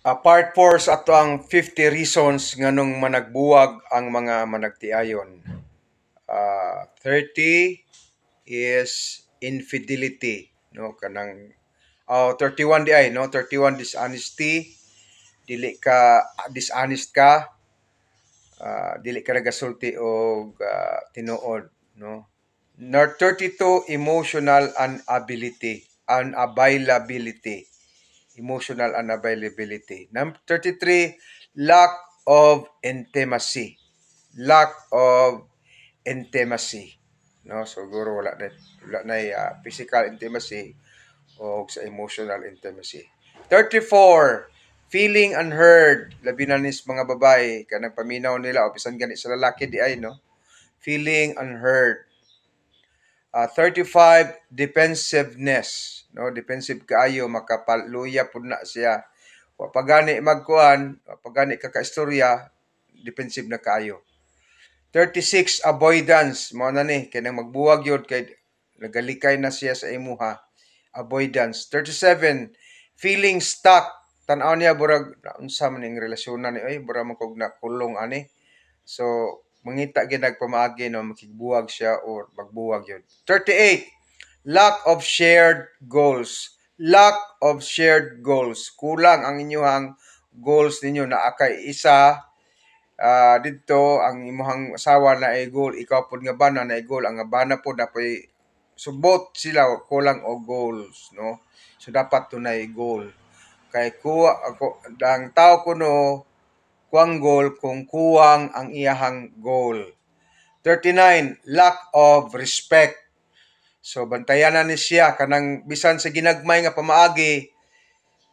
Part 4 sa ato ang 50 reasons nganong managbuwag ang mga managtiayon. 30 is infidelity, no, kanang 31 di ay, no, 31 dishonesty, dili ka dishonest ka, dili ka nagasulti og tinuod, no. 32 emotional unavailability. Emotional unavailability. Number 33, lack of intimacy. Lack of intimacy. No, siguro wala na physical intimacy o sa emotional intimacy. 34, feeling unheard. Labi na nis mga babae kanang paminaw nila o bisan gani sa lalaki di ay, no. Feeling unheard. 35, defensiveness. No, defensive kaayo, makapaluya pud na siya. Wa pagani magkuan, pagani ka kaistorya, defensive na kaayo. 36, avoidance. Mao na ni kanang magbuwag yun kay nagalikay na siya sa imuha. Avoidance. 37, feeling stuck. Tan-aw niya burag unsa man ning relasyon na ni ay burag man kog nakulong ani. So mangita gyud nagpamaagi no makigbuwag siya or magbuwag yun. 38, lack of shared goals. Lack of shared goals. Kulang ang inyong goals ninyo na kay isa dito ang imong asawa na ay goal, ikaw pud nga bana na ay goal, ang bana pud dapat subot sila kulang og goals, no. So dapat tunay goal. Kay kuha ako ang tao kuno kuang goal kung kuwang ang iyahang goal. 39, lack of respect. So bantayan na ni siya kanang bisan sa ginagmay nga pamaagi,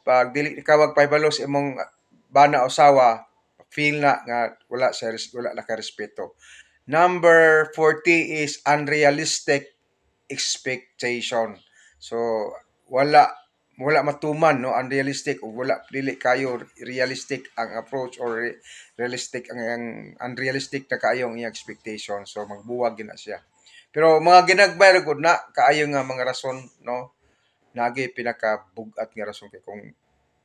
pag dili ka magpahibalo sa imong bana o asawa, feel na nga wala na ka respeto. Number 40 is unrealistic expectation. So wala matuman, no, unrealistic o wala dili kayo realistic ang approach or realistic ang unrealistic na kaayo ang iyang expectation. So magbuwag gina siya. Pero mga ginagbay gud na kaayo nga mga rason, no, nagi pinaka-bugat nga rason kay kung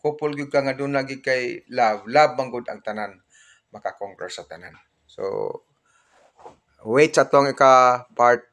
couple gyud ka nga doon lagi kay love man gud ang tanan, maka-conquer sa tanan. So wait sa tong part